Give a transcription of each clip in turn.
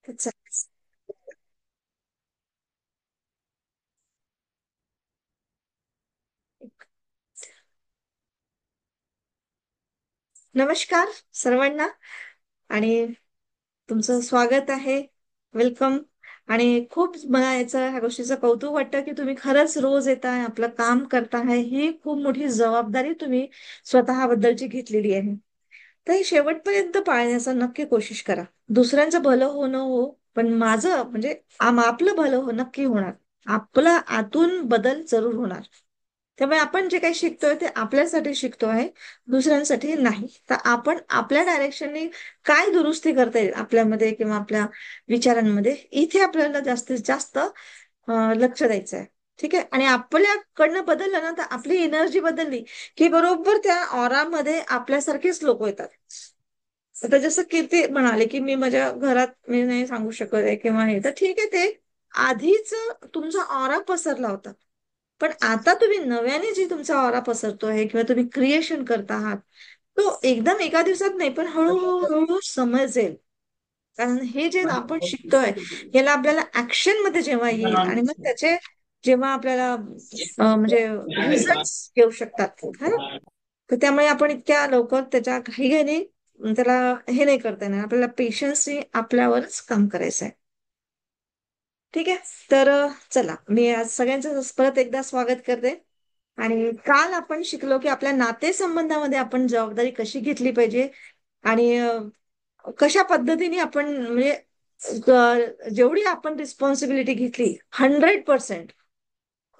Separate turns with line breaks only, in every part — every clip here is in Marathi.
त्याचा नमस्कार सर्वांना. आणि तुमचं स्वागत आहे. वेलकम. आणि खूप मला ह्या गोष्टीचं कौतुक वाटतं की तुम्ही खरंच रोज येताय, आपलं काम करताय. ही खूप मोठी जबाबदारी तुम्ही स्वतःबद्दलची घेतलेली आहे. तर ही शेवटपर्यंत पाळण्याचा नक्की कोशिश करा. दुसऱ्यांचं भलं होणं हो, पण माझं म्हणजे आपलं भलं हो नक्की होणार. आपलं आतून बदल जरूर होणार. त्यामुळे आपण जे काही शिकतोय ते आपल्यासाठी शिकतोय, दुसऱ्यांसाठी नाही. तर आपण आपल्या डायरेक्शनने काय दुरुस्ती करता येईल आपल्यामध्ये किंवा आपल्या विचारांमध्ये, इथे आपल्याला जास्तीत जास्त लक्ष द्यायचं आहे. ठीक आहे. आणि आपल्याकडनं बदललं ना, तर आपली एनर्जी बदलली की बरोबर त्या ऑरामध्ये आपल्यासारखेच लोक येतात. आता जसं की ते म्हणाले की मी माझ्या घरात मी नाही सांगू शकत आहे किंवा हे, तर ठीक आहे. ते आधीच तुमचा ऑरा पसरला होता. पण आता तुम्ही नव्याने जी तुमचा ऑरा पसरतो आहे किंवा तुम्ही क्रिएशन करत आहात, तो एकदम एका दिवसात नाही, पण हळूहळू हळूहळू समजेल. कारण हे जे आपण शिकतोय, याला आपल्याला ऍक्शन मध्ये जेव्हा येईल आणि मग त्याचे जेव्हा आपल्याला म्हणजे रिझल्ट येऊ शकतात, है ना? तर त्यामुळे आपण इतक्या लवकर त्याच्या घाईघाईने त्याला हे नाही करता येणार. आपल्याला पेशन्सनी आपल्यावरच काम करायचं आहे. ठीक आहे. तर चला, मी आज सगळ्यांचं परत एकदा स्वागत करते. आणि काल आपण शिकलो की आपल्या नातेसंबंधामध्ये आपण जबाबदारी कशी घेतली पाहिजे. आणि कशा पद्धतीने आपण म्हणजे जेवढी आपण रिस्पॉन्सिबिलिटी घेतली 100%,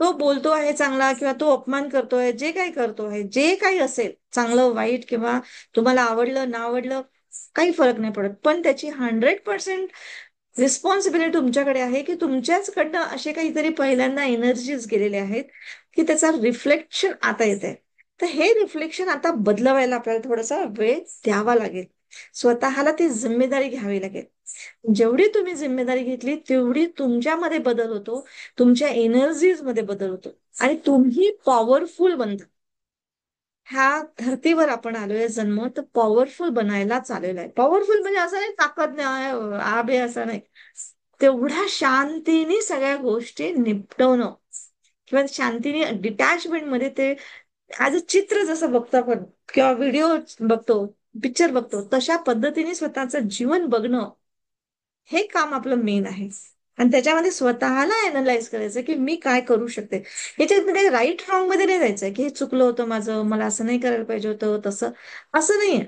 तो बोलतो आहे चांगला किंवा तो अपमान करतोय, जे काही करतोय, जे काही असेल चांगलं वाईट किंवा तुम्हाला आवडलं ना आवडलं, काही फरक नाही पडत. पण त्याची 100% रिस्पॉन्सिबिलिटी तुमच्याकडे आहे की तुमच्याचकडनं असे काहीतरी पहिल्यांदा एनर्जीज गेलेले आहेत की त्याचा रिफ्लेक्शन आता येत आहे. तर हे रिफ्लेक्शन आता बदलवायला आपल्याला थोडासा वेळ द्यावा लागेल. स्वतःला ती जिम्मेदारी घ्यावी लागेल. जेवढी तुम्ही जिम्मेदारी घेतली तेवढी तुमच्यामध्ये बदल होतो, तुमच्या एनर्जीज मध्ये बदल होतो आणि तुम्ही पॉवरफुल बनता. ह्या धर्तीवर आपण आलोय जन्म, तर पॉवरफुल बनायलाच आलेलो आहे. पॉवरफुल म्हणजे असं नाही ताकद नाही आबे असं नाही. तेवढ्या शांतीने सगळ्या गोष्टी निपटवणं किंवा शांतीने डिटॅचमेंट मध्ये ते ऍज अ चित्र जसं बघतो आपण किंवा व्हिडिओ बघतो, पिक्चर बघतो, तशा पद्धतीने स्वतःचं जीवन बघणं, हे काम आपलं मेन आहे. आणि त्याच्यामध्ये स्वतःला अनालाइज करायचं की मी काय करू शकते. ह्याच्यामध्ये राईट रॉंग मध्ये नाही जायचंय की हे चुकलं होतं माझं, मला असं नाही करायला पाहिजे होतं, तसं असं नाहीये.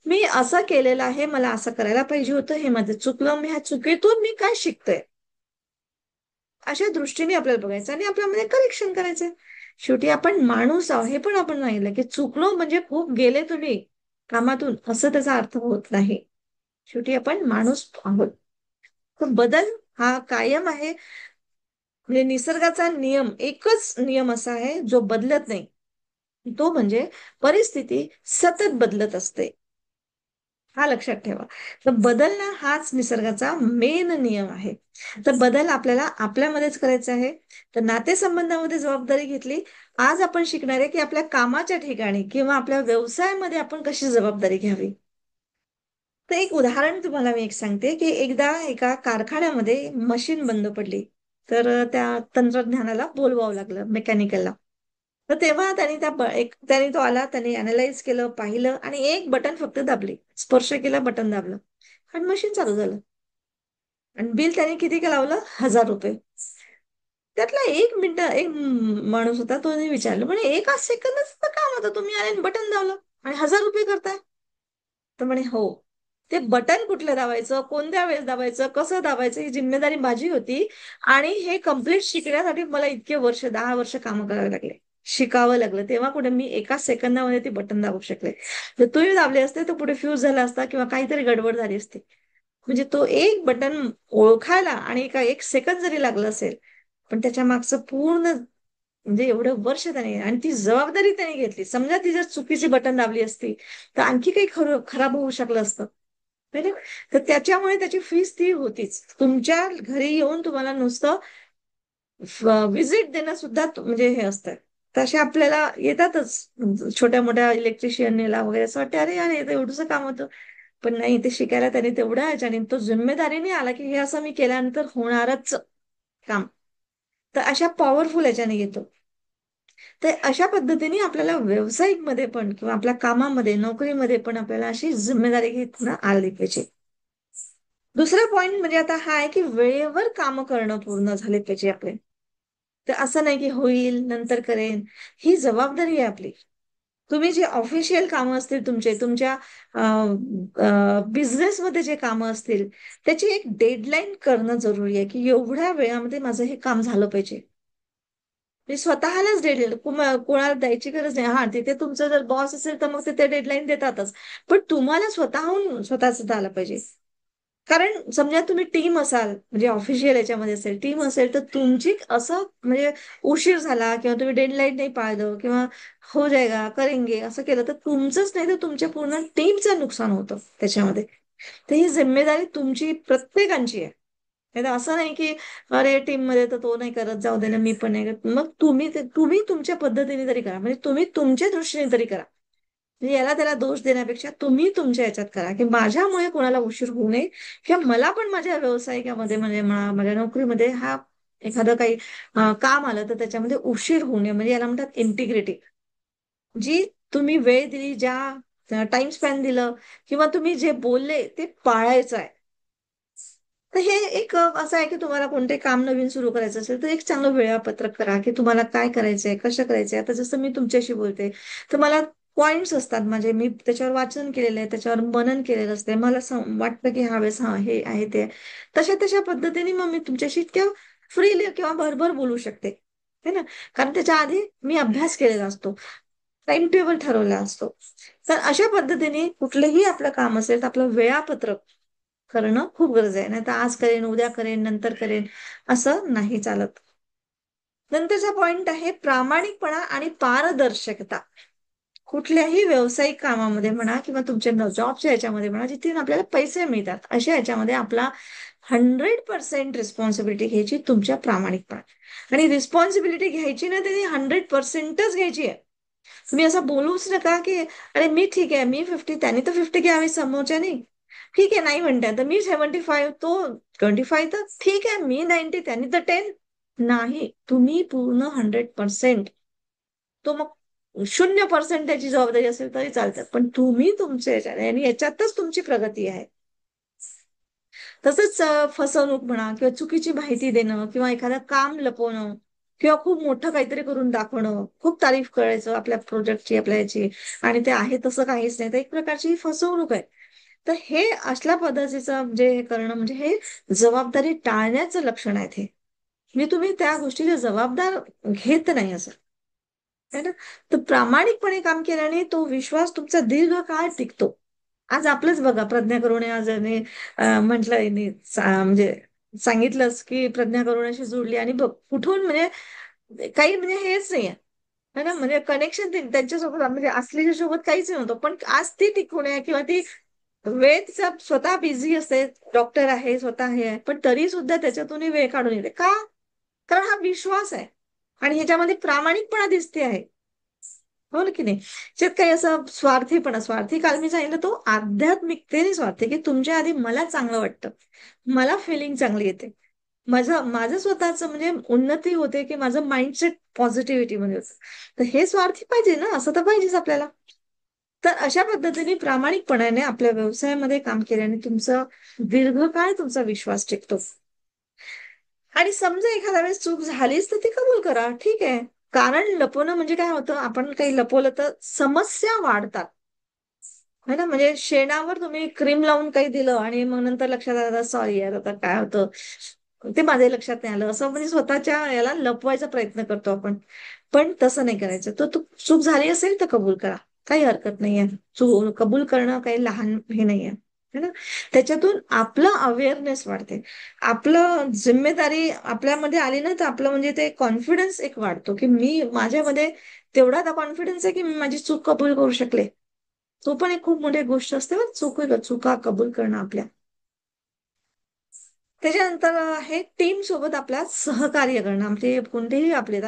मी असं केलेलं आहे, मला असं करायला पाहिजे होतं, हे माझं चुकलं, मी ह्या चुकीतून मी काय शिकतोय, अशा दृष्टीने आपल्याला बघायचं आणि आपल्यामध्ये करेक्शन करायचंय. शेवटी आपण माणूस आहोत हे पण आपण सांगितलं की चुकलो म्हणजे खूप गेले तुम्ही कामातून, असं त्याचा अर्थ होत नाही. शेवटी आपण माणूस आहोत. तर बदल हा कायम आहे. म्हणजे निसर्गाचा नियम, एकच नियम असा आहे जो बदलत नाही, तो म्हणजे परिस्थिती सतत बदलत असते. हा लक्षात ठेवा. तर बदलणं हाच निसर्गाचा मेन नियम आहे. तर बदल आपल्याला आपल्यामध्येच करायचा आहे. तर नातेसंबंधामध्ये जबाबदारी घेतली. आज आपण शिकणार आहे की आपल्या कामाच्या ठिकाणी किंवा आपल्या व्यवसायामध्ये आपण कशी जबाबदारी घ्यावी. तर एक उदाहरण तुम्हाला मी एक सांगते की एकदा एका कारखान्यामध्ये मशीन बंद पडली. तर त्या तंत्रज्ञानाला बोलवावं लागलं, मेकॅनिकलला. तर तेव्हा त्याने तो आला, त्याने अनालाइज केलं, पाहिलं आणि एक बटन फक्त दाबली, स्पर्श केला, बटन दाबलं आणि मशीन चालू झालं. आणि बिल त्याने किती का लावलं? 1,000 रुपये. त्यातला एक माणूस होता, तो विचारलं म्हणे एका सेकंदच काम होतं, तुम्ही आले बटन दाबलं आणि 1,000 रुपये करताय. तर म्हणे हो. ते बटन कुठलं दाबायचं, कोणत्या वेळेस दाबायचं, कसं दाबायचं, ही जिम्मेदारी माझी होती. आणि हे कम्प्लीट शिकण्यासाठी मला इतके वर्ष, 10 वर्ष काम करावे लागले, शिकावं लागलं. तेव्हा कुठे मी एका सेकंदामध्ये ते बटन दाबू शकले. जर तुम्ही दाबले असते तर पुढे फ्यूज झाला असता किंवा काहीतरी गडबड झाली असती. म्हणजे तो एक बटन ओळखायला आणि एक सेकंद जरी लागलं असेल, पण त्याच्या मागचं पूर्ण म्हणजे एवढं वर्ष त्याने आणि ती जबाबदारी त्याने घेतली. समजा ती जर चुकीची बटन दाबली असती तर आणखी काही खराब होऊ शकलं असतं. माहिती. तर त्याच्यामुळे त्याची फीस ती होतीच. तुमच्या घरी येऊन तुम्हाला नुसतं विजिट देणं सुद्धा म्हणजे हे असतं. तसे आपल्याला येतातच छोट्या मोठ्या इलेक्ट्रिशियनला वगैरे, असं वाटतं अरे यार हे तर एवढंच काम होतं. पण नाही, ते शिकायला त्याने तेवढ्या ह्याच्याने तो जिम्मेदारीने आला की हे असं मी केल्यानंतर होणारच काम. तर अशा पॉवरफुल याच्याने येतो. तर अशा पद्धतीने आपल्याला व्यावसायिक मध्ये पण किंवा आपल्या कामामध्ये नोकरीमध्ये पण आपल्याला अशी जिम्मेदारी घेणं आली पाहिजे. दुसरा पॉइंट म्हणजे आता हा आहे की वेळेवर काम करणं पूर्ण झाले पाहिजे आपले. तर असं नाही की होईल नंतर करेन, ही जबाबदारी आहे आपली. तुम्ही जे ऑफिशियल कामं असतील तुमचे, तुमच्या बिझनेसमध्ये जे कामं असतील, त्याची एक डेडलाईन करणं जरुरी आहे की एवढ्या वेळामध्ये माझं हे काम झालं पाहिजे. म्हणजे स्वतःलाच डेडलाईन कोणाला द्यायची गरज नाही. हा, तिथे तुमचं जर बॉस असेल तर मग ते डेडलाईन देतातच. पण तुम्हाला स्वतःहून स्वतःच आलं पाहिजे. कारण समजा तुम्ही टीम असाल, म्हणजे ऑफिशियल याच्यामध्ये असेल, टीम असेल, तर तुमची असं म्हणजे उशीर झाला किंवा तुम्ही डेडलाईन नाही पाळलं किंवा हो जाएगा करेंगे असं केलं तर तुमचंच नाही तर तुमच्या पूर्ण टीमचं नुकसान होतं त्याच्यामध्ये. तर ही जिम्मेदारी तुमची प्रत्येकाची आहे. नाही तर असं नाही की अरे टीम मध्ये तर तो नाही करत, जाऊ दे ना मी पण नाही करत. मग तुम्ही तुमच्या पद्धतीने तरी करा, म्हणजे तुम्ही तुमच्या दृष्टीने तरी करा. म्हणजे याला त्याला दोष देण्यापेक्षा तुम्ही तुमच्या याच्यात करा की माझ्यामुळे कोणाला उशीर होऊ नये किंवा मला पण माझ्या व्यवसायिकामध्ये म्हणजे माझ्या नोकरीमध्ये हा एखादं काही काम आलं तर त्याच्यामध्ये उशीर होऊ नये. म्हणजे याला म्हणतात इंटिग्रिटी. जी तुम्ही वेळ दिली, ज्या टाइम स्पॅन दिलं किंवा तुम्ही जे बोलले ते पाळायचं आहे. तर हे एक असं आहे की तुम्हाला कोणते काम नवीन सुरू करायचं असेल तर एक चांगलं वेळापत्रक करा की तुम्हाला काय करायचंय, कसं करायचंय. आता जसं मी तुमच्याशी बोलते तर मला पॉइंट्स असतात माझे, मी त्याच्यावर वाचन केलेलं आहे, त्याच्यावर मनन केलेलं असते. मला वाटतं की ह्यावेळेस हा हे आहे ते आहे. तशा तशा पद्धतीने मग मी तुमच्याशी इतक्या फ्रीली किंवा भरभर बोलू शकते, है ना. कारण त्याच्या आधी मी अभ्यास केलेला असतो, टाइम टेबल ठरवला असतो. तर अशा पद्धतीने कुठलंही आपलं काम असेल तर आपलं वेळापत्रक करणं खूप गरज आहे. नाही तर आज करेन, उद्या करेन, नंतर करेन असं नाही चालत. नंतरचा पॉइंट आहे प्रामाणिकपणा आणि पारदर्शकता. कुठल्याही व्यावसायिक कामामध्ये म्हणा किंवा तुमच्या जॉबच्या याच्यामध्ये म्हणा, जिथे आपल्याला पैसे मिळतात अशा याच्यामध्ये आपला 100% रिस्पॉन्सिबिलिटी घ्यायची तुमच्या प्रामाणिकपणा. आणि रिस्पॉन्सिबिलिटी घ्यायची ना त्यांनी 100%च घ्यायची आहे. तुम्ही असं बोलूच नका की अरे मी ठीक आहे, मी 50, त्यांनी तर 50 घ्यावी समोरच्यानी. ठीक आहे, नाही म्हणताय तर मी 75, तो 25, तर ठीक आहे मी 90, त्यांनी तर 10. नाही, तुम्ही पूर्ण 100%. तो मग 0% त्याची जबाबदारी असेल तरी चालतं, पण तुम्ही तुमच्या याच्याने आणि याच्यातच तुमची प्रगती आहे. तसंच फसवणूक म्हणा किंवा चुकीची माहिती देणं किंवा एखादं काम लपवणं किंवा खूप मोठं काहीतरी करून दाखवणं, खूप तारीफ करायचं आपल्या प्रोजेक्टची, आपल्या याची, आणि ते आहे तसं काहीच नाही, तर एक प्रकारची ही फसवणूक आहे. तर हे अशा पद्धतीचं म्हणजे हे करणं म्हणजे हे जबाबदारी टाळण्याचं लक्षण आहे हे. म्हणजे तुम्ही त्या गोष्टीला जबाबदार घेत नाही असं, है ना. तर प्रामाणिकपणे काम केल्याने तो विश्वास तुमचा दीर्घकाळ टिकतो. आज आपलंच बघा, प्रज्ञा करुणे आज म्हटलं म्हणजे सांगितलंच की प्रज्ञा करुणेशी जोडली आणि बघ कुठून म्हणजे काही म्हणजे हेच नाहीये, है ना. म्हणजे कनेक्शन त्यांच्यासोबत म्हणजे असलेल्या सोबत काहीच नव्हतं, पण आज ती टिकून आहे किंवा ती वेळ तिचा स्वतः बिझी असते, डॉक्टर आहे, स्वतः हे आहे, पण तरी सुद्धा त्याच्यातूनही वेळ काढून येते का? कारण हा विश्वास आहे आणि ह्याच्यामध्ये प्रामाणिकपणा दिसते आहे. हो ना की नाही. त्याच्यात काही असं स्वार्थीपणा, स्वार्थी काल मी सांगितलं तो आध्यात्मिकतेने स्वार्थी की तुमच्या आधी मला चांगलं वाटतं, मला फिलिंग चांगली येते, माझं माझं स्वतःच म्हणजे उन्नती होते की माझं माइंडसेट पॉझिटिव्हिटी मध्ये होतं. तर हे स्वार्थी पाहिजे ना, असं तर पाहिजेच आपल्याला. तर अशा पद्धतीने प्रामाणिकपणाने आपल्या व्यवसायामध्ये काम केल्याने तुमचं दीर्घकाळ तुमचा विश्वास टिकतो. आणि समजा एखाद्या वेळेस चूक झालीच तर ती कबूल करा, ठीक आहे. कारण लपवणं म्हणजे काय होतं, आपण काही लपवलं तर समस्या वाढतात, है ना. म्हणजे शेणावर तुम्ही क्रीम लावून काही दिलं आणि मग नंतर लक्षात आलं सॉरी यार आता काय होतं ते माझ्या लक्षात नाही आलं, असं म्हणजे स्वतःच्या याला लपवायचा प्रयत्न करतो आपण. पण तसं नाही करायचं. तो चूक झाली असेल तर कबूल करा, काही हरकत नाहीये. चूक कबूल करणं काही लहान हे नाहीये, है ना. त्याच्यातून आपलं अवेअरनेस वाढते, आपलं जिम्मेदारी आपल्यामध्ये आली ना तर आपलं म्हणजे ते कॉन्फिडन्स एक वाढतो की मी माझ्यामध्ये तेवढा कॉन्फिडन्स आहे की मी माझी चूक कबूल करू शकले. तो पण एक खूप मोठी गोष्ट असते बरं, चुका कबूल करणं आपल्या. त्याच्यानंतर आहे टीम सोबत आपल्या सहकार्य करणं. म्हणजे कोणतेही आपले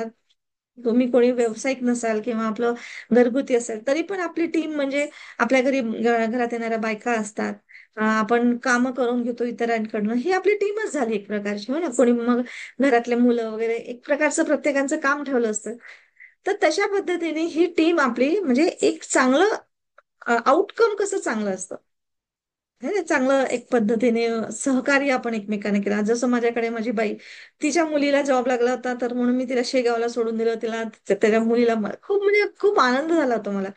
तुम्ही कोणी व्यावसायिक नसाल किंवा आपलं घरगुती असेल तरी पण आपली टीम म्हणजे आपल्या घरी घरात येणाऱ्या बायका असतात. आपण कामं करून घेतो इतरांकडनं, ही आपली टीमच झाली एक प्रकारची, हो ना. कोणी मग घरातले मुलं वगैरे एक प्रकारचं प्रत्येकाचं काम ठेवलं असतं. तर तशा पद्धतीने ही टीम आपली म्हणजे एक चांगलं आउटकम कसं चांगलं असतं है ना, चांगलं एक पद्धतीने सहकार्य आपण एकमेकांना केलं. जसं माझ्याकडे माझी बाई, तिच्या मुलीला जॉब लागला होता तर म्हणून मी तिला शेगावला सोडून दिलं, तिला त्याच्या मुलीला खूप म्हणजे खूप आनंद झाला होता मला.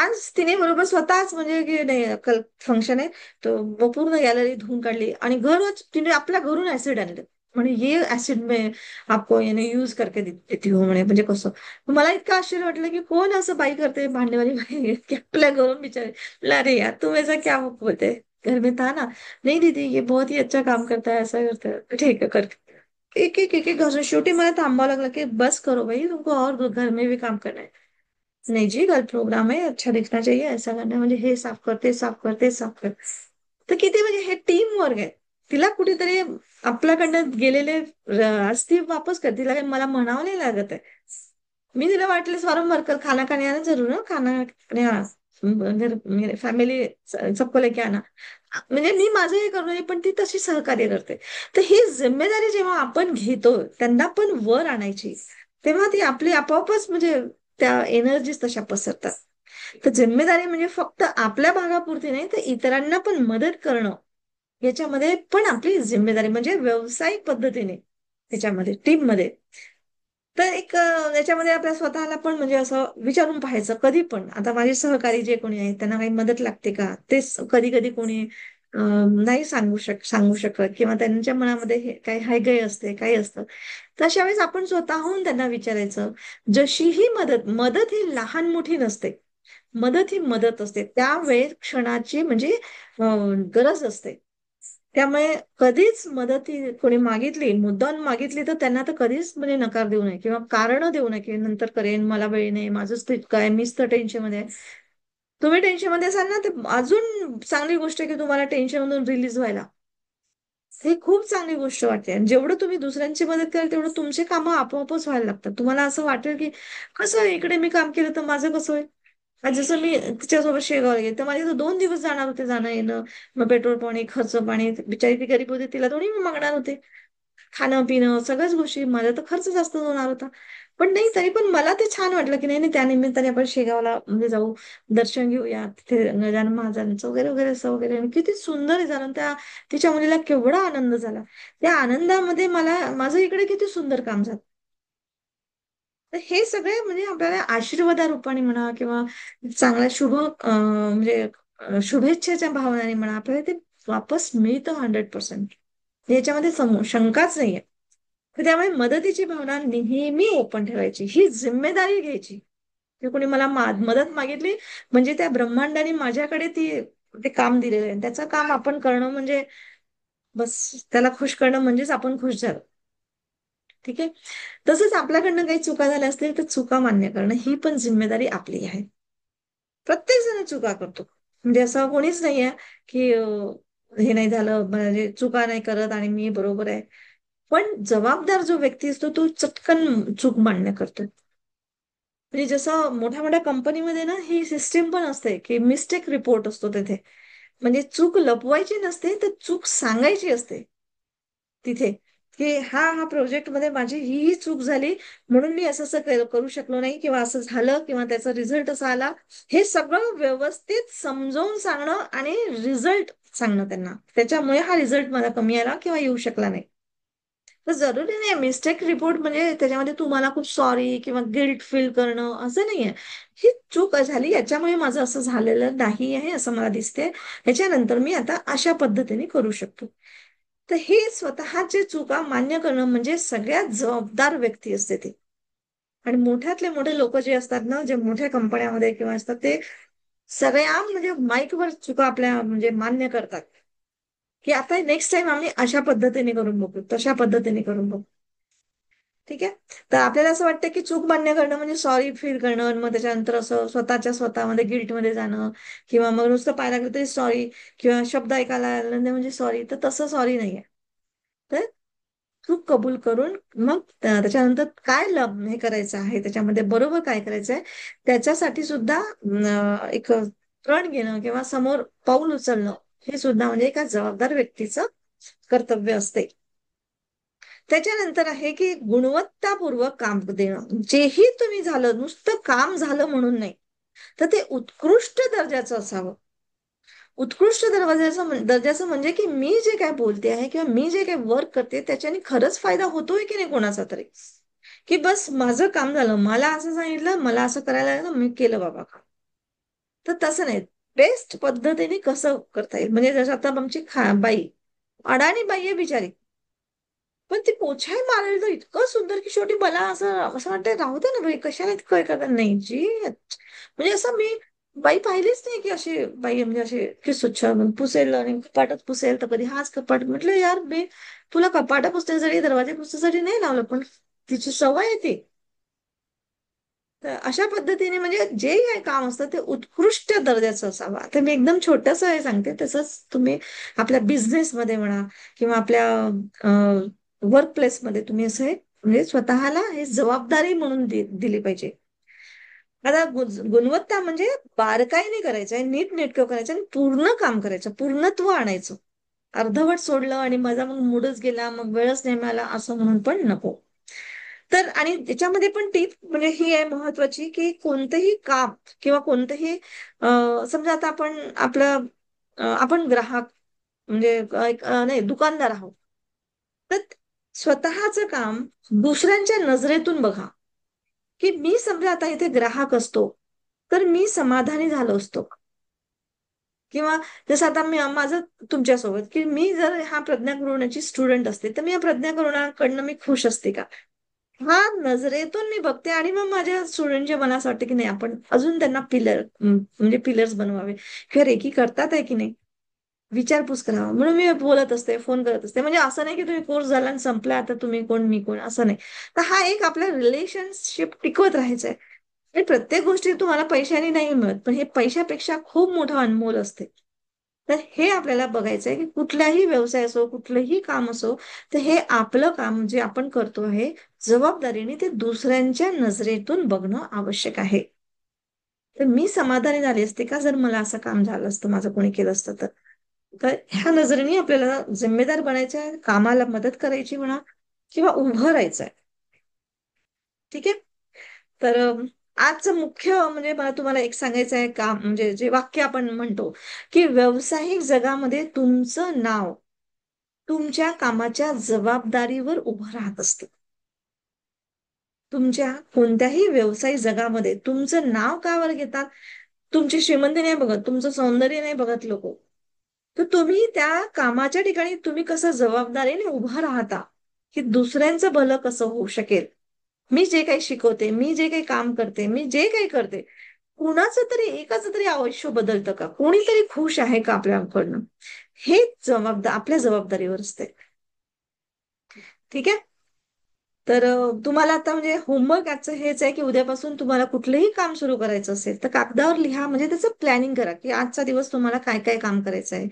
आज तिने बरोबर स्वतःच म्हणजे की नाही कल फंक्शन आहे तो मग पूर्ण गॅलरी धुवून काढली आणि घरच तिने आपल्या घरून ऍसिड आणलं. म्हणे ये ऍसिड में आपको याने यूज करके देती हो म्हणे, म्हणजे कसं. मला इतकं आश्चर्य वाटलं की कोण असं बाई करते भांडेवाली बाई की आपल्या घरून बिचारे. म्हणलं, अरे यार तुम ऐसा क्या बोलते, घर में था ना, नहीं दीदी ये बहुत ही अच्छा काम करता है, ऐसा करता है, ठीक है कर. एक एक घर शेवटी मला थांबावं लागलं की बस करो भाई, तुमको और घर में भी काम करना है. नहीं जी कल प्रोग्राम है, अच्छा दिखना चाहिए, ऐसा करना है, म्हणजे हे साफ कर ते साफ कर ते साफ कर. तर किती म्हणजे हे टीम वर्क आहे. तिला कुठेतरी आपल्याकडनं गेलेले असती वापस कर, तिला काही मला म्हणावं नाही लागत आहे. मी तिला वाटलं वारंवार कर, खाना खाने आना जरूर ना, खाना खाने आना, घर मेरे फॅमिली सबको लेके आना. म्हणजे मी माझं हे करू नये पण ती तशी सहकार्य करते. तर ही जिम्मेदारी जेव्हा आपण घेतो त्यांना पण वर आणायची, तेव्हा ती आपली आपोआपच म्हणजे त्या एनर्जीज तशा पसरतात. तर जिम्मेदारी म्हणजे फक्त आपल्या भागापुरती नाही तर इतरांना पण मदत करणं, याच्यामध्ये पण आपली जिम्मेदारी म्हणजे व्यावसायिक पद्धतीने त्याच्यामध्ये टीममध्ये. तर एक याच्यामध्ये आपल्या स्वतःला पण म्हणजे असं विचारून पाहायचं कधी पण. आता माझे सहकारी जे कोणी आहेत त्यांना काही मदत लागते का, ते कधी कधी कोणी नाही सांगू शकत किंवा त्यांच्या मनामध्ये हे काही हायगय असते काही असतं. तर अशा वेळेस आपण स्वतःहून त्यांना विचारायचं. जशी मदत मदत ही लहान मोठी नसते, मदत ही मदत असते त्यावेळेस क्षणाची म्हणजे गरज असते. त्यामुळे कधीच मदत ही कोणी मागितली मुद्दाम मागितली तर त्यांना तर कधीच म्हणजे नकार देऊ नये किंवा कारण देऊ नये की नंतर करेन, मला वेळ नाही, माझंच तर इतकं आहे, मीच तर टेन्शन मध्ये आहे. तुम्ही टेन्शन मध्ये असाल ना तर अजून चांगली गोष्ट आहे की तुम्हाला टेन्शन मधून रिलीज व्हायला, ही खूप चांगली गोष्ट वाटते. आणि जेवढं तुम्ही दुसऱ्यांची मदत कराल तेवढं तुमचे कामं आपोआपच व्हायला लागतात. तुम्हाला असं वाटेल की कसं इकडे मी काम केलं तर माझं कसं होईल. आज जसं मी तिच्यासोबत शेगावला गेले तर माझे तर 2 दिवस जाणार होते जाणं येणं, मग पेट्रोल पाणी खर्च पाणी, बिचारी ती गरीब होती तिला थोडी मी मागणार होते. खाणं पिणं सगळ्याच गोष्टी, माझा तर खर्च जास्त होणार होता. पण नाही तरी पण मला ते छान वाटलं की नाही नाही त्या निमित्ताने आपण शेगावला म्हणजे जाऊ, दर्शन घेऊया तिथे गजानन महाराजांचं वगैरे वगैरे असं वगैरे. आणि किती सुंदर आहे झालं त्या तिच्या मुलीला केवढा आनंद झाला. त्या आनंदामध्ये मला माझं इकडे किती सुंदर काम झालं. तर हे सगळे म्हणजे आपल्याला आशीर्वादारूपाने म्हणा किंवा चांगल्या शुभ म्हणजे शुभेच्छेच्या भावनाने म्हणा आपल्याला ते वापस मिळतं 100%. याच्यामध्ये शंकाच नाहीये. तर त्यामुळे मदतीची भावना नेहमी ओपन ठेवायची, ही जिम्मेदारी घ्यायची. की कोणी मला मदत मागितली म्हणजे त्या ब्रह्मांडाने माझ्याकडे ते काम दिलेलं आहे, त्याचं काम आपण करणं म्हणजे बस, त्याला खुश करणं म्हणजेच आपण खुश झालो. ठीक आहे. तसंच आपल्याकडनं काही चुका झाल्या असतील तर चुका मान्य करणं ही पण जिम्मेदारी आपली आहे. प्रत्येक जण चुका करतो, म्हणजे असं कोणीच नाहीये की हे नाही झालं म्हणजे चुका नाही करत आणि मी बरोबर आहे. पण जबाबदार जो व्यक्ती असतो तो चटकन चूक मान्य करतो. म्हणजे जसं मोठ्या मोठ्या कंपनीमध्ये ना ही सिस्टीम पण असते की मिस्टेक रिपोर्ट असतो तिथे. म्हणजे चूक लपवायची नसते तर चूक सांगायची असते तिथे, की हा प्रोजेक्ट मध्ये माझी ही चूक झाली म्हणून मी असं असं करू शकलो नाही किंवा असं झालं किंवा त्याचा रिझल्ट असा आला. हे सगळं व्यवस्थित समजावून सांगणं आणि रिझल्ट सांगणं त्यांना, त्याच्यामुळे हा रिझल्ट मला कमी आला किंवा येऊ शकला नाही. तर जरुरी नाही मिस्टेक रिपोर्ट म्हणजे त्याच्यामध्ये तुम्हाला खूप सॉरी किंवा गिल्ट फील करणं असं नाहीये. ही चूक झाली याच्यामुळे माझं असं झालेलं नाही आहे असं मला दिसते, याच्यानंतर मी आता अशा पद्धतीने करू शकतो. तर हे स्वतःचे चुका मान्य करणं म्हणजे सगळ्यात जबाबदार व्यक्ती असते ती. आणि मोठ्यातले मोठे लोक जे असतात ना, जे मोठ्या कंपन्यामध्ये किंवा असतात ते सगळ्या म्हणजे माईकवर चुका आपल्या म्हणजे मान्य करतात. की आता नेक्स्ट टाइम आम्ही अशा पद्धतीने करून बघू, तशा पद्धतीने करून बघू. ठीक आहे. तर आपल्याला असं वाटतं की चूक मान्य करणं म्हणजे सॉरी फील करणं आणि मग त्याच्यानंतर असं स्वतःच्या स्वतःमध्ये गिल्टमध्ये जाणं किंवा मग नुसतं पाहायला लागलं तरी सॉरी किंवा शब्द ऐकायला आला नाही म्हणजे सॉरी, तर तसं सॉरी नाहीये. चूक कबूल करून मग त्याच्यानंतर काय हे करायचं आहे, त्याच्यामध्ये बरोबर काय करायचं आहे, त्याच्यासाठी सुद्धा एक प्रण घेणं किंवा समोर पाऊल उचलणं, हे सुद्धा म्हणजे एका जबाबदार व्यक्तीचं कर्तव्य असते. त्याच्यानंतर आहे की गुणवत्तापूर्वक काम देणं. जेही तुम्ही झालं, नुसतं काम झालं म्हणून नाही, तर ते उत्कृष्ट दर्जाचं असावं. उत्कृष्ट दर्जाचं म्हणजे की मी जे काय बोलते आहे किंवा मी जे काय वर्क करते त्याच्याने खरंच फायदा होतोय की नाही कोणाचा तरी, की बस माझं काम झालं, मला असं सांगितलं, मला असं करायला लागलं, मी केलं बाबा काम. तर तसं नाही, बेस्ट पद्धतीने कसं करता येईल. म्हणजे जसं आता आमची बाई, अडाणी बाई आहे बिचारी, पण ती पोछाही मारायला तर इतकं सुंदर की शेवटी मला असं असं वाटतं, राहू दे ना बाई, कशाला इतकं हे करतात. नाही जी, म्हणजे असं मी बाई पाहिलीच नाही की अशी बाई म्हणजे अशी की स्वच्छ पुसेल आणि कपाटात पुसेल, तर कधी हाच कपाट, म्हटलं यार बे, तुला कपाटा पुसण्यासाठी, दरवाजे पुसण्यासाठी नाही लावलं, पण तिची सवय आहे ती. तर अशा पद्धतीने म्हणजे जे काही काम असतं ते उत्कृष्ट दर्जाचं असावं. आता मी एकदम छोटंसं हे सांगते, तसंच तुम्ही आपल्या बिझनेसमध्ये म्हणा किंवा आपल्या वर्क प्लेसमध्ये तुम्ही असं म्हणजे स्वतःला हे जबाबदारी म्हणून दिली पाहिजे. आता गुणवत्ता म्हणजे बारकाईने करायचं आहे, नीट नेटकं करायचं आणि पूर्ण काम करायचं, पूर्णत्व आणायचं. अर्धवट सोडलं आणि माझा मग मूडच गेला, मग वेळच नाही मिळाला, असं म्हणून पण नको. तर आणि त्याच्यामध्ये पण टीप म्हणजे ही आहे महत्वाची, की कोणतंही काम किंवा कोणतंही समजा आता आपण आपलं आपण ग्राहक म्हणजे नाही दुकानदार आहोत, तर स्वतःचं काम दुसऱ्यांच्या नजरेतून बघा, की मी समजा आता इथे ग्राहक असतो, तर मी समाधानी झालो असतो, किंवा जसं आता मी माझं तुमच्यासोबत, की मी जर हा प्रज्ञा गुरुकुलाची स्टुडंट असते, तर मी या प्रज्ञा गुरुकुलाकडनं मी खुश असते का? हा नजरेतून मी बघते आणि मग माझ्या स्टुडंटच्या मला असं वाटतं की नाही, आपण अजून त्यांना म्हणजे पिलर्स बनवावे किंवा रेकी करतात आहे की नाही, विचारपूस करावा, म्हणून मी बोलत असते, फोन करत असते. म्हणजे असं नाही की तुम्ही कोर्स झाला आणि संपला, आता तुम्ही कोण मी कोण, असं नाही. तर हा एक आपला रिलेशनशिप टिकवत राहायचं आहे. आणि प्रत्येक गोष्टी तुम्हाला पैशाने नाही मिळत, पण हे पैशापेक्षा खूप मोठं अनमोल असते. तर हे आपल्याला बघायचं आहे की कुठलाही व्यवसाय असो, कुठलंही काम असो, तर हे आपलं काम जे आपण करतो आहे जबाबदारीने, ते दुसऱ्यांच्या नजरेतून बघणं आवश्यक आहे. तर मी समाधानी झाली असते का जर मला असं काम झालं असतं, माझं कोणी केलं असतं तर. तर ह्या नजरेने आपल्याला जिम्मेदार बनायचं आहे, कामाला मदत करायची म्हणा किंवा उभं राहायचं आहे. ठीक आहे. तर आजचं मुख्य म्हणजे मला तुम्हाला एक सांगायचं आहे, काम म्हणजे जे वाक्य आपण म्हणतो, की व्यावसायिक जगामध्ये तुमचं नाव तुमच्या कामाच्या जबाबदारीवर उभं राहत असते. तुमच्या कोणत्याही व्यवसायिक जगामध्ये तुमचं नाव का वर घेतात? तुमची श्रीमंती नाही बघत, तुमचं सौंदर्य नाही बघत लोक, तर तुम्ही त्या कामाच्या ठिकाणी तुम्ही कसं जबाबदारीने उभं राहता, की दुसऱ्यांचं भलं कसं होऊ शकेल. मी जे काही शिकवते, मी जे काही काम करते, मी जे काही करते, कुणाचं तरी एकाच तरी आयुष्य बदलतं का? कोणीतरी खुश आहे का आपल्याकडनं? हे आपल्या जबाबदारीवर असते. ठीक आहे. तर तुम्हाला आता म्हणजे होमवर्क आजचं हेच आहे, की उद्यापासून तुम्हाला कुठलंही काम सुरू करायचं असेल तर कागदावर लिहा, म्हणजे त्याचं प्लॅनिंग करा, की आजचा दिवस तुम्हाला काय काय काम करायचं आहे,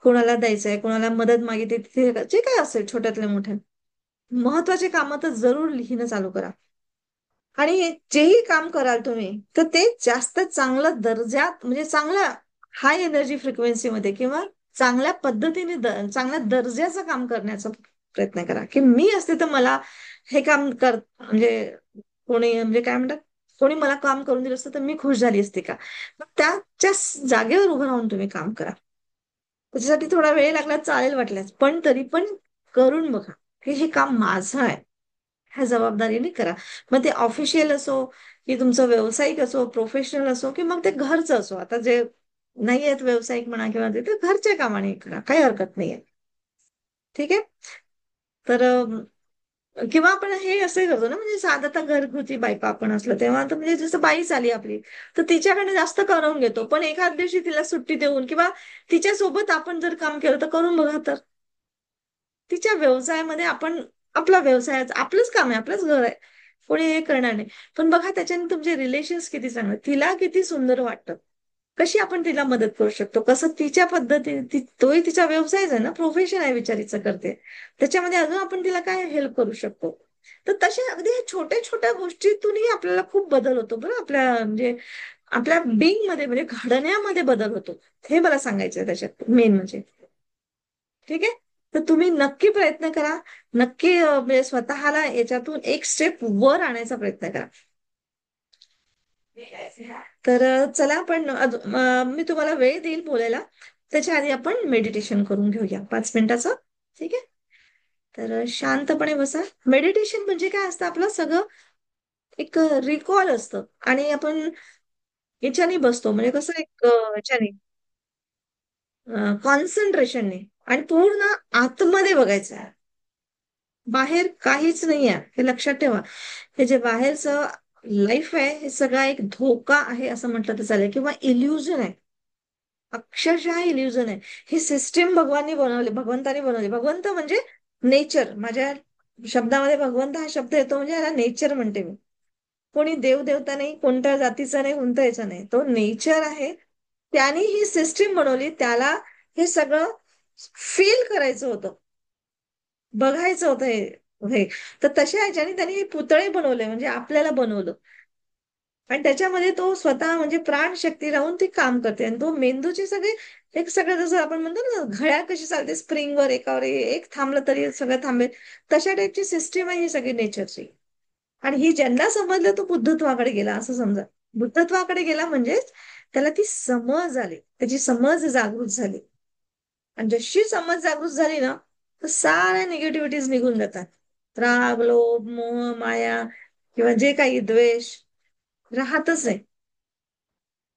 कोणाला द्यायचं आहे, कोणाला मदत मागितली तिथे, जे काय असेल छोट्यातल्या मोठ्या महत्वाचे कामं तर जरूर लिहिणं चालू करा. आणि जेही काम कराल तुम्ही, तर ते जास्त चांगलं दर्जात म्हणजे चांगल्या हाय एनर्जी फ्रिक्वेन्सीमध्ये किंवा चांगल्या पद्धतीने चांगल्या दर्जाचं काम करण्याचा प्रयत्न करा. की मी असते तर मला हे काम म्हणजे कोणी म्हणजे काय म्हणतात, कोणी मला काम करून दिलं असतं तर मी खुश झाली असते का? मग त्याच्या जागेवर उभं राहून तुम्ही काम करा. त्याच्यासाठी थोडा वेळ लागला चालेल वाटल्यास, पण तरी पण करून बघा, की हे काम माझं आहे, ह्या जबाबदारीने करा. मग ते ऑफिशियल असो, की तुमचं व्यावसायिक असो, प्रोफेशनल असो, की मग ते घरचं असो. आता जे नाही आहेत व्यावसायिक म्हणा किंवा ते घरच्या कामाने करा, काही हरकत नाहीये. ठीक आहे. तर किंवा आपण हे असं करतो ना, म्हणजे साधं आता घरगुती बायका आपण असलं तेव्हा तर म्हणजे जसं बाईच आली आपली, तर तिच्याकडे जास्त करून घेतो, पण एखाद दिवशी तिला सुट्टी देऊन किंवा तिच्या सोबत आपण जर काम केलं तर करून बघा, तर तिच्या व्यवसायामध्ये आपण आपला व्यवसायाचं आपलंच काम आहे, आपलंच घर आहे, कोणी हे करणार नाही. पण बघा त्याच्याने तुमचे रिलेशन्स किती चांगले, तिला किती सुंदर वाटतं. कशी आपण तिला मदत करू शकतो, कसं तिच्या पद्धतीने तोही तिचा व्यवसायच आहे ना, प्रोफेशन आहे बिचारीचं करते, त्याच्यामध्ये अजून आपण तिला काय हेल्प करू शकतो. तर तशा अगदी छोट्या छोट्या गोष्टीतूनही आपल्याला खूप बदल होतो बरं, आपल्या म्हणजे आपल्या बिंग मध्ये म्हणजे घडण्यामध्ये बदल होतो. हे मला सांगायचं आहे त्याच्यात मेन म्हणजे. ठीक आहे. तर तुम्ही नक्की प्रयत्न करा. नक्की म्हणजे स्वतःला याच्यातून एक स्टेप वर आणायचा प्रयत्न करा. तर चला आपण मी तुम्हाला वेळ देईल बोलायला, त्याच्या आधी आपण मेडिटेशन करून घेऊया 5 मिनिटाचं. ठीक आहे. तर शांतपणे बसा. मेडिटेशन म्हणजे काय असतं, आपलं सगळं एक रिकॉल असतं आणि आपण याच्याने बसतो म्हणजे कसं एक याच्याने कॉन्सन्ट्रेशनने आणि पूर्ण आतमध्ये बघायचं आहे. बाहेर काहीच नाही आहे हे लक्षात ठेवा. हे जे बाहेरचं लाईफ आहे हे सगळा एक धोका आहे असं म्हटलं तर चालेल, किंवा इल्युजन आहे. अक्षरशः इल्युजन आहे. ही सिस्टीम भगवाननी बनवली, भगवंतानी बनवली. भगवंत म्हणजे नेचर. माझ्या शब्दामध्ये भगवंत हा शब्द येतो म्हणजे याला नेचर म्हणते मी. कोणी देव देवता नाही, कोणत्या जातीचा नाही, कोणत्या याचा नाही, तो नेचर आहे. त्याने ही सिस्टीम बनवली, त्याला हे सगळं फील करायचं होतं, बघायचं होतं हे हे तर तशा ह्याच्याने त्यांनी हे पुतळे बनवले म्हणजे आपल्याला बनवलं. आणि त्याच्यामध्ये तो स्वतः म्हणजे प्राणशक्ती राहून ती काम करते आणि तो मेंदूचे सगळे एक सगळं जसं आपण म्हणतो ना, घड्याळ कशी चालते स्प्रिंगवर, एकावर एक थांबलं तरी सगळं थांबेल, तशा टाईपची सिस्टीम आहे ही सगळी नेचरची. आणि ही ज्यांना समजलं तो बुद्धत्वाकडे गेला असं समजा. बुद्धत्वाकडे गेला म्हणजेच त्याला ती समज आली, त्याची समज जागृत झाली. आणि जशी समज जागृत झाली ना, तर साऱ्या निगेटिव्हिटीज निघून जातात. राग, लोभ, मोह, माया किंवा जे काही द्वेष राहतच नाही.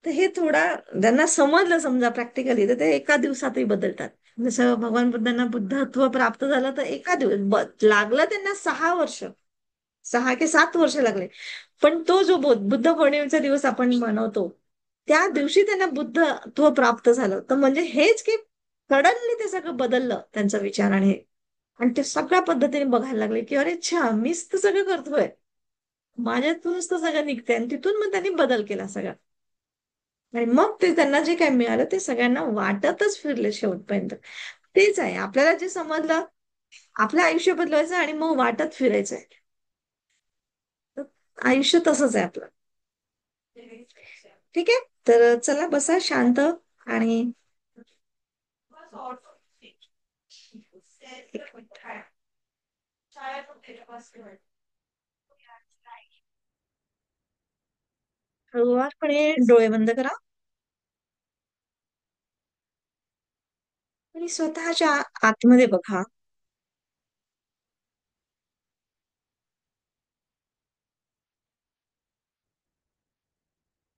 तर हे थोडा ज्यांना समजलं समजा प्रॅक्टिकली, तर ते एका दिवसातही बदलतात. जसं भगवान बुद्धांना बुद्धत्व प्राप्त झालं तर एका दिवस लागलं त्यांना 6 वर्ष, 6 की 7 वर्ष लागले. पण तो जो बुद्ध पौर्णिमेचा दिवस आपण मनवतो, त्या दिवशी त्यांना बुद्धत्व प्राप्त झालं. तर म्हणजे हेच की सडनली ते सगळं बदललं त्यांचा विचार आणि ते सगळ्या पद्धतीने बघायला लागले की अरे अच्छा, मीच तर सगळं करतोय, माझ्यातूनच तर सगळं निघतंय. आणि तिथून मग त्यांनी बदल केला सगळा. आणि मग ते त्यांना जे काय मिळालं ते सगळ्यांना वाटतच फिरले शेवटपर्यंत. तेच आहे आपल्याला जे समजलं, आपलं आयुष्य बदलायचं आणि मग वाटत फिरायचंय. तर आयुष्य तसंच आहे आपलं. ठीक आहे. तर चला बसा शांत आणि एक मिनिट. हळुवारपणे डोळे बंद करा आणि स्वतःच्या आतमध्ये बघा.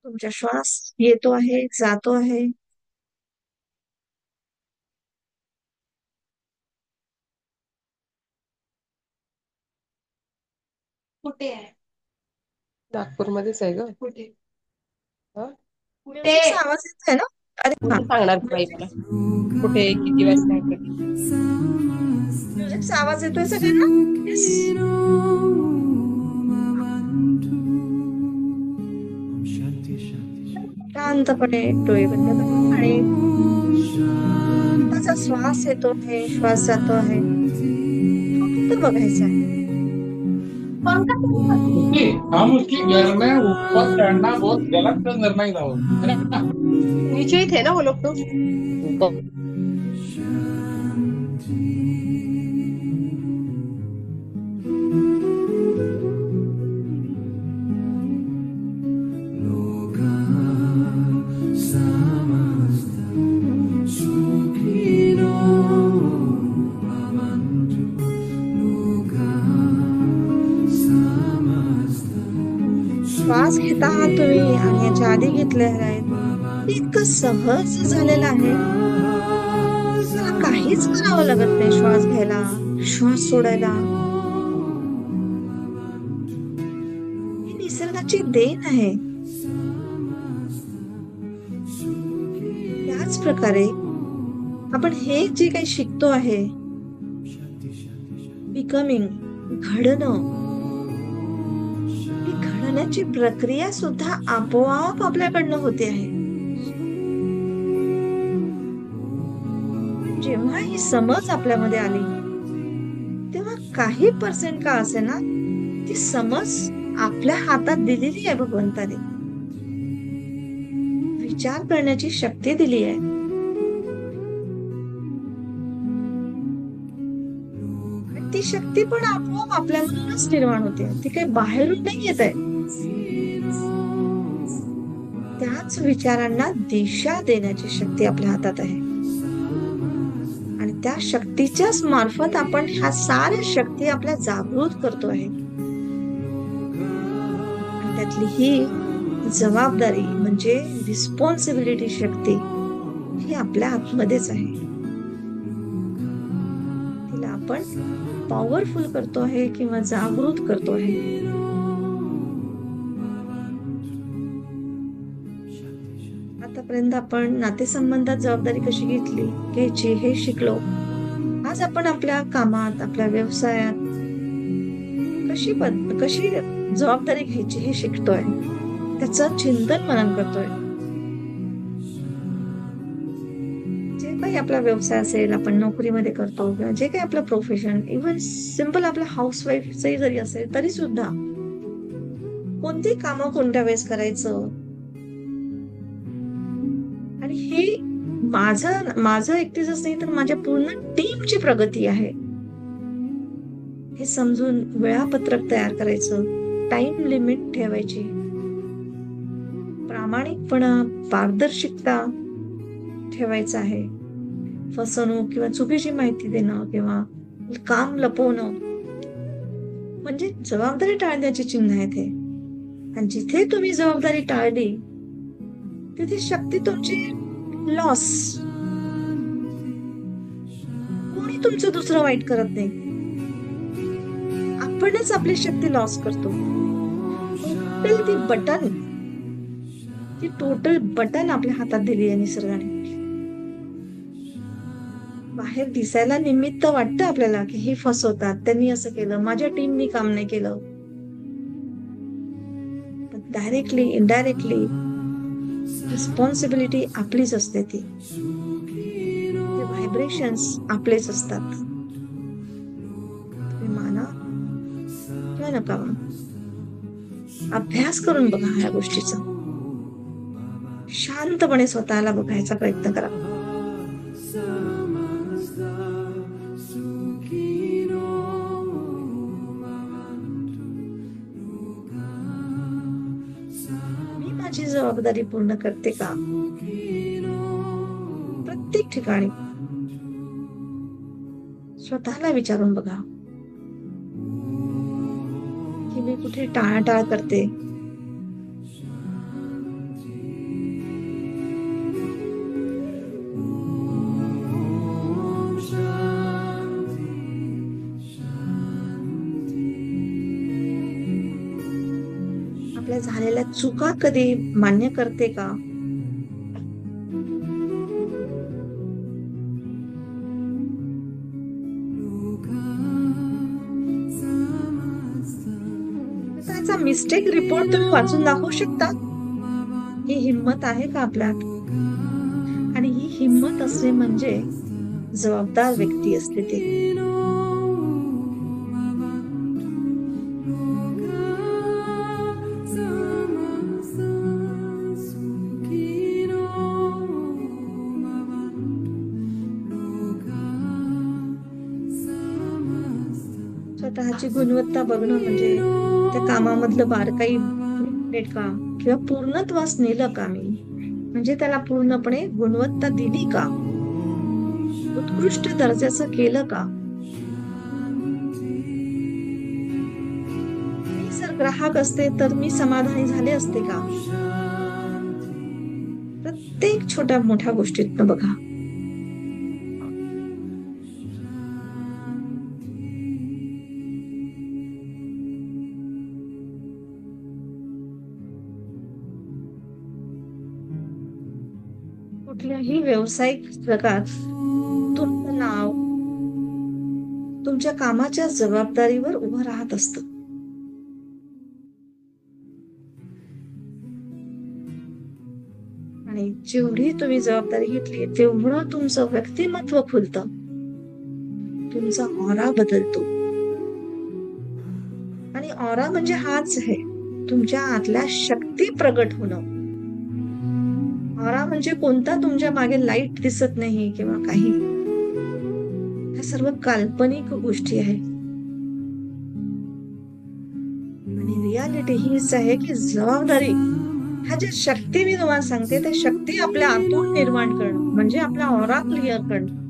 तुमचा श्वास येतो आहे, जातो आहे.
कुठे आहे? नागपूरमध्येच आहे ग. कुठे? हा? कुठे?
म्युझिकचा आवाज येतोय ना? अरे हा.
कुठे सांगणार बाई मला? कुठे किती वाजता कधी?
म्युझिकचा आवाज येतोय सगळ्यांना? येस. शांतपणे डोळे बंद करा आणि स्वतःचा श्वास येतो आहे, श्वास जातो आहे, फक्त बघायचा आहे.
पंखा
उसकी हम उसकी घर में ऊपर चढ़ना बहुत गलत निर्णय था वो, है ना?
नीचे ही थे ना वो लोग तो ऊपर।
श्वास घेत आहात तुम्ही आणि याच्या आधी घेतले आहेत, ते इतकं सहज झालेलं आहे. तुम्हाला काहीच करावं लागत नाही श्वास घ्यायला, श्वास सोडायला. ही निसर्गाची देण आहे. त्याच प्रकारे आपण हे जे काही शिकतो आहे, बिकमिंग, घडणं, ही घडण्याची प्रक्रिया सुद्धा आपोआप आपल्याकडनं होते आहे. जेव्हा ही समज आपल्यामध्ये आली तेव्हा काही पर्सेंट का असे ना ती समज आपल्या हातात दिलेली आहे भगवंताने. विचार करण्याची शक्ती दिली आहे. ती शक्ती पण आपोआप आपल्यामधूनच निर्माण होते. ती काही बाहेरून नाही येत आहे. त्याच विचारांना दिशा देण्याची शक्ती आपल्या हातात आहे आणि त्या शक्तीच्याच मार्फत आपण ह्या साऱ्या शक्ती आपल्या जागृत करतो आहे. आणि त्यातली ही जबाबदारी म्हणजे रिस्पॉन्सिबिलिटी शक्ती ही आपल्या आतमध्येच आहे. तिला आपण पॉवरफुल करतो आहे किंवा जागृत करतो आहे. आतापर्यंत आपण नातेसंबंधात जबाबदारी कशी घ्यायची हे शिकलो. आज आपण आपल्या कामात, आपल्या व्यवसायात कशी जबाबदारी घ्यायची हे शिकतोय. त्याचं चिंतन मनन करतोय. जे काही आपला व्यवसाय असेल, आपण नोकरीमध्ये करतो किंवा जे काही आपलं प्रोफेशन, इव्हन सिंपल आपल्या हाऊसवाईफचंही जरी असेल तरी सुद्धा कोणती कामं कोणत्या वेळेस करायचं आणि हे माझं एकटीच नाही तर माझ्या पूर्ण टीमची प्रगती आहे हे समजून वेळापत्रक तयार करायचं, टाइम लिमिट ठेवायची, प्रामाणिकपणा, पारदर्शकता ठेवायचं आहे. फसवणूक किंवा चुकीची माहिती देणं किंवा काम लपवणं म्हणजे जबाबदारी टाळण्याची चिन्ह आहेत हे. आणि जिथे तुम्ही जबाबदारी टाळली तिथे शक्ती तुमची लॉस. कोणी तुमचं दुसरं वाईट करत नाही. आपणच आपली शक्ती लॉस करतो. ती टोटल बटन आपल्या हातात दिली आहे निसर्गाने. बाहेर दिसायला निमित्त वाटतं आपल्याला की हे फसवतात, त्यांनी असं केलं, माझ्या टीमनी काम नाही केलं. पण डायरेक्टली इनडायरेक्टली रिस्पॉन्सिबिलिटी आपलीच असते. ते व्हायब्रेशन्स आपलेच असतात. तुम्ही माना किंवा नका माना, अभ्यास करून बघा ह्या गोष्टीचा. शांतपणे स्वतःला बघायचा प्रयत्न करा. मी माझी जबाबदारी पूर्ण करते का? प्रत्येक ठिकाणी स्वतःला विचारून बघा की मी कुठे टाळाटाळ करते. आपल्या झालेल्या चुका कधी मान्य करते का? त्याचा मिस्टेक रिपोर्ट तुम्ही वाचून दाखवू शकता? ही हिंमत आहे का आपल्यात? आणि ही हिंमत असणे म्हणजे जबाबदार व्यक्ती असते ते. स्वतःची गुणवत्ता बघणं म्हणजे त्या कामामधलं बारकाई नीट का किंवा पूर्णत्वास नेलं का मी, म्हणजे त्याला पूर्णपणे गुणवत्ता दिली का, उत्कृष्ट दर्जाचं केलं का. मी जर ग्राहक असते तर मी समाधानी झाले असते का. प्रत्येक छोट्या मोठ्या गोष्टीतनं बघा. कुठल्याही व्यावसायिक जगात तुमचं नाव तुमच्या कामाच्या जबाबदारीवर उभं राहत असतं. आणि नाही. जेवढी तुम्ही जबाबदारी घेतली तेवढं तुमचं व्यक्तिमत्व खुलतं, तुमचा ऑरा बदलतो. आणि ऑरा म्हणजे हाच आहे, तुमच्या आतल्या शक्ती प्रगट होणं. ऑरा म्हणजे कोणता तुमच्या मागे लाईट दिसत नाही किंवा काही, ह्या सर्व काल्पनिक गोष्टी आहेत. आणि रियालिटी हीच आहे की जबाबदारी ह्या ज्या शक्ती मी तुम्हाला सांगते, त्या शक्ती आपल्या आतून निर्माण करणं म्हणजे आपला ऑरा क्लिअर करणं.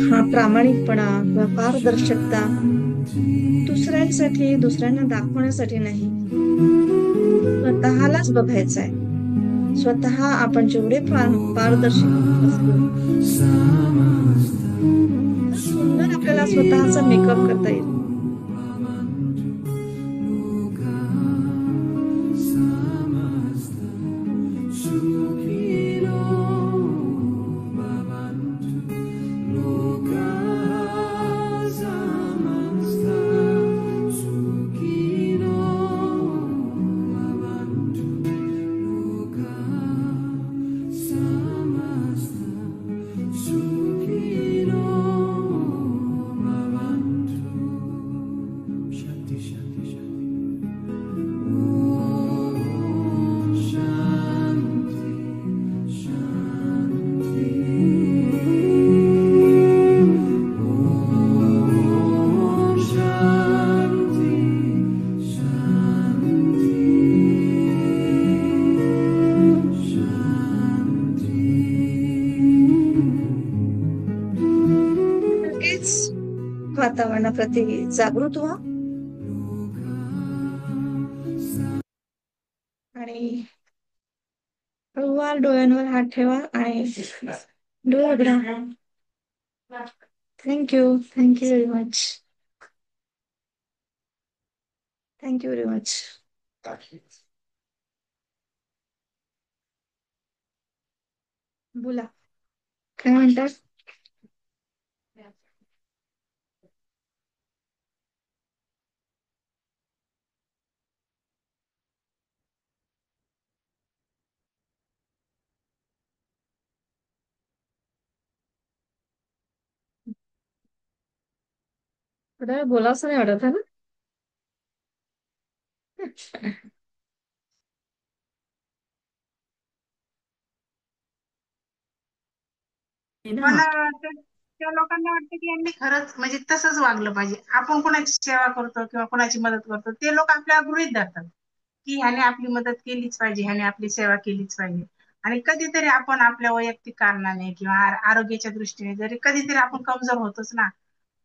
हा प्रामाणिकपणा किंवा पारदर्शकता दुसऱ्यांसाठी, दुसऱ्यांना दाखवण्यासाठी नाही, स्वतःलाच बघायचं आहे. स्वतः आपण जेवढे पारदर्शक असतो, सुंदर आपल्याला स्वतःचा मेकअप करता येईल. वातावरणाप्रती जागृत व्हा आणि हळूवार डोळ्यांवर हात ठेवा आणि डोळे उघडा. Thank you, thank you very much, thank you very much. बोला, काय म्हणतात? थोडा वेळ बोलावंसं नाही वाटत आहे ना?
पण त्या लोकांना वाटतं की यांनी खरंच म्हणजे तसंच वागलं पाहिजे. आपण कोणाची सेवा करतो किंवा कोणाची मदत करतो, ते लोक आपल्याला गृहीत धरतात की ह्याने आपली मदत केलीच पाहिजे, ह्याने आपली सेवा केलीच पाहिजे. आणि कधीतरी आपण आपल्या वैयक्तिक कारणाने किंवा आरोग्याच्या दृष्टीने जरी कधीतरी आपण कमजोर होतोच ना,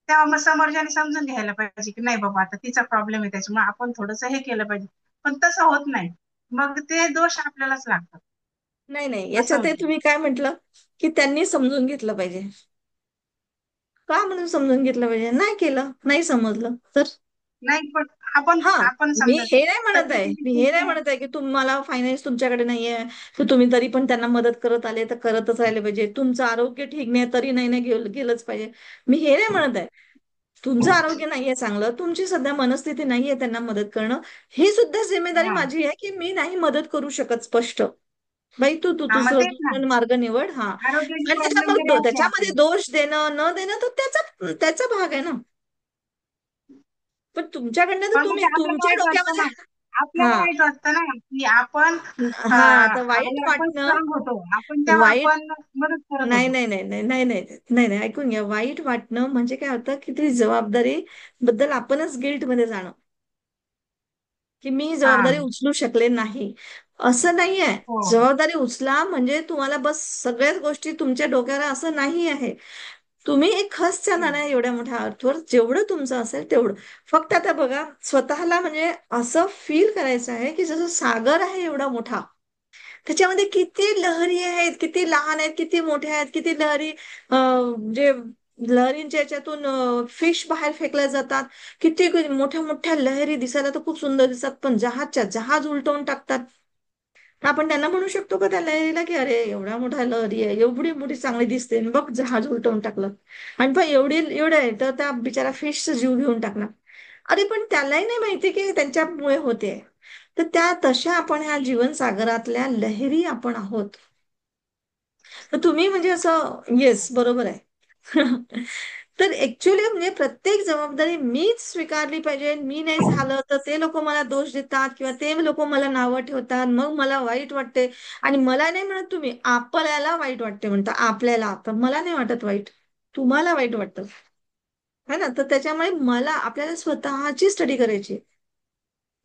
तेव्हा मग समोरच्याने समजून घ्यायला पाहिजे की नाही बाबा आता तिचा प्रॉब्लेम आहे, त्याच्यामुळे आपण थोडंसं हे केलं पाहिजे. पण तसं होत नाही, मग ते दोष आपल्यालाच लागतात.
नाही नाही,
असं
याच्यात
होतं.
तुम्ही काय म्हटलं की त्यांनी समजून घेतलं पाहिजे. का म्हणून समजून घेतलं पाहिजे? नाही केलं, नाही समजलं तर.
नाही पण आपण
हा,
आपण
मी
समजा
हे नाही म्हणत आहे,
प्रत्येकाची
मी हे नाही म्हणत आहे की तुम्हाला फायनान्स तुमच्याकडे नाहीये तर तुम्ही तरी पण त्यांना मदत करत आले तर करतच राहिले पाहिजे. तुमचं आरोग्य ठीक नाही तरी नाही नाही गेलंच पाहिजे. मी हे नाही म्हणत आहे. तुमचं आरोग्य नाहीये चांगलं, तुमची सध्या मनस्थिती नाहीये त्यांना मदत करणं, ही सुद्धा जिम्मेदारी
हा
माझी आहे की मी नाही मदत करू शकत स्पष्ट. बाई तू तू
हा मग
दुसरं
तेच ना,
दुसरं मार्ग निवड. हा,
आरोग्याचे
आणि त्याच्या
प्रॉब्लेम
मग
जरी असले
त्याच्यामध्ये
आपले
दोष देणं न देणं तर त्याचा त्याचा भाग आहे ना. पण तुमच्याकडनं तर
पण मग
तुम्ही
ते आपल्याला
तुमच्या
वाईट वाटतं
डोक्यामध्ये.
ना, आपल्याला
हा
वाईट वाटतं ना की आपण
हा, आता वाईट
आपण
वाटणं,
स्ट्रॉंग होतो, आपण तेव्हा
वाईट,
आपण मदत करत
नाही
होतो.
नाही नाही नाही नाही नाही नाही नाही, ऐकून घ्या. वाईट वाटणं म्हणजे काय होतं की ती जबाबदारी बद्दल आपणच गिल्ट मध्ये जाणं. की मी ही
हा
जबाबदारी उचलू शकले नाही. असं नाही आहे.
हो
जबाबदारी उचला म्हणजे तुम्हाला बस सगळ्याच गोष्टी तुमच्या डोक्यावर असं नाही आहे. तुम्ही एक खस जाणार
हम्म.
आहे एवढ्या मोठ्या अर्थवर, जेवढं तुमचं असेल तेवढं. फक्त आता बघा, स्वतःला म्हणजे असं फील करायचं आहे की जसं सागर आहे एवढा मोठा, त्याच्यामध्ये किती लहरी आहेत, किती लहान आहेत, किती मोठ्या आहेत, किती लहरी, जे लहरींच्या याच्यातून फिश बाहेर फेकल्या जातात. किती मोठ्या मोठ्या लहरी दिसायला तर खूप सुंदर दिसतात, पण जहाज उलटवून टाकतात. तर आपण त्यांना म्हणू शकतो का त्या लहरीला की अरे एवढा मोठा लहरी आहे, एवढी मोठी चांगली दिसते आणि बघ जहाज उलटवून टाकलं. आणि पण एवढं आहे तर त्या बिचारा फिशचा जीव घेऊन टाकला. अरे पण त्यालाही नाही माहिती की त्यांच्यामुळे होते. तर त्या तशा आपण ह्या जीवनसागरातल्या लहरी आपण आहोत. तर तुम्ही म्हणजे असं येस बरोबर आहे. तर ऍक्च्युली म्हणजे प्रत्येक जबाबदारी मीच स्वीकारली पाहिजे. मी नाही झालं तर ते लोक मला दोष देतात किंवा ते लोक मला नावं ठेवतात, मग मला वाईट वाटते. आणि मला नाही म्हणत तुम्ही, आपल्याला वाईट वाटते म्हणता, आपल्याला. तर मला नाही वाटत वाईट, तुम्हाला वाईट वाटतं है ना. तर त्याच्यामुळे मला आपल्याला स्वतःची स्टडी करायची,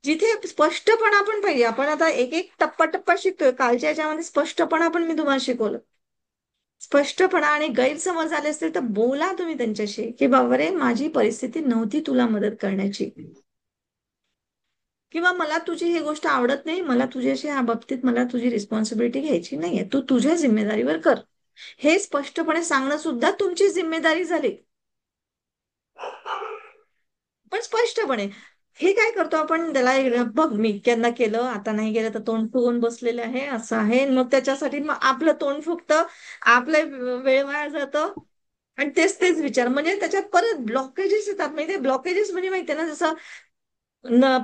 जिथे स्पष्टपणा पण पाहिजे. आपण आता एक एक टप्पा टप्पा शिकतोय. कालच्या याच्यामध्ये स्पष्टपणा पण मी तुम्हाला शिकवलं. स्पष्टपणा आणि गैरसमज झाले असतील तर बोला तुम्ही त्यांच्याशी की बाबा रे माझी परिस्थिती नव्हती तुला मदत करण्याची, किंवा मला तुझी ही गोष्ट आवडत नाही, मला तुझ्याशी ह्या बाबतीत मला तुझी रिस्पॉन्सिबिलिटी घ्यायची नाहीये, तू तुझ्या जिम्मेदारीवर कर. हे स्पष्टपणे सांगणं सुद्धा तुमची जिम्मेदारी झाली. पण स्पष्टपणे हे काय करतो आपण, त्याला बघ मी इतक्यांदा केलं, आता नाही केलं तर तोंड फुगून बसलेले आहे, असं आहे. मग त्याच्यासाठी मग आपलं तोंड फुगतं, आपलं वेळ वाया जातं. आणि तेच तेच विचार म्हणजे त्याच्यात परत ब्लॉकेजेस येतात. माहितीये ब्लॉकेजेस म्हणजे माहितीये ना, जसं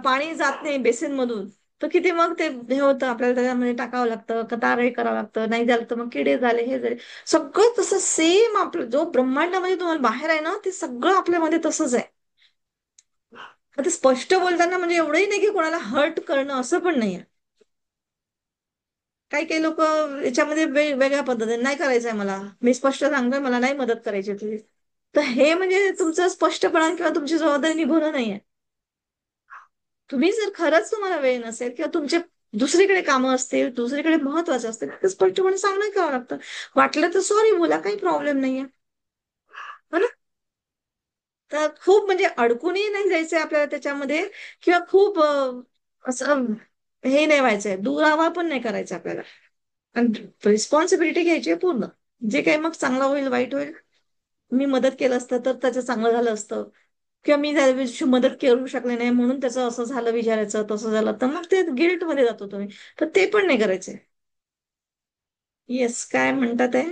पाणी जात नाही बेसिन मधून, तर किती मग ते हे होतं, आपल्याला त्याच्यामध्ये टाकावं लागतं, कतार हे करावं लागतं, नाही झालं तर मग किडे झाले, हे झाले. सगळं तसं सेम आपलं जो ब्रह्मांडामध्ये तुम्हाला बाहेर आहे ना, ते सगळं आपल्यामध्ये तसंच आहे. आता स्पष्ट बोलताना म्हणजे एवढंही नाही की कोणाला हर्ट करणं, असं पण नाहीये. काही काही लोक याच्यामध्ये वेगळ्या पद्धतीने नाही करायचंय मला, मी स्पष्ट सांगतोय मला नाही मदत करायची तुझी. तर हे म्हणजे तुमचं स्पष्टपणा किंवा तुमची जबाबदारी निभवणं नाहीये. तुम्ही जर खरंच तुम्हाला वेळ नसेल किंवा तुमचे दुसरीकडे कामं असतील, दुसरीकडे महत्वाचं असतील, तर स्पष्टपणे सांगणं करावं लागतं. वाटलं तर सॉरी बोला, काही प्रॉब्लेम नाहीये, हो ना. तर खूप म्हणजे अडकूनही नाही जायचंय आपल्याला त्याच्यामध्ये, किंवा खूप असं हे नाही व्हायचंय, दुरावा पण नाही करायचा आपल्याला. आणि रिस्पॉन्सिबिलिटी घ्यायची आहे पूर्ण. जे काही मग चांगलं होईल वाईट होईल, मी मदत केलं असतं तर त्याचं चांगलं झालं असतं, किंवा मी त्या दिवशी मदत करू शकले नाही म्हणून त्याचं असं झालं, विचारायचं तसं झालं, तर मग ते गिल्ट मध्ये जातो तुम्ही. तर ते पण नाही करायचंय. येस, काय म्हणतात आहे.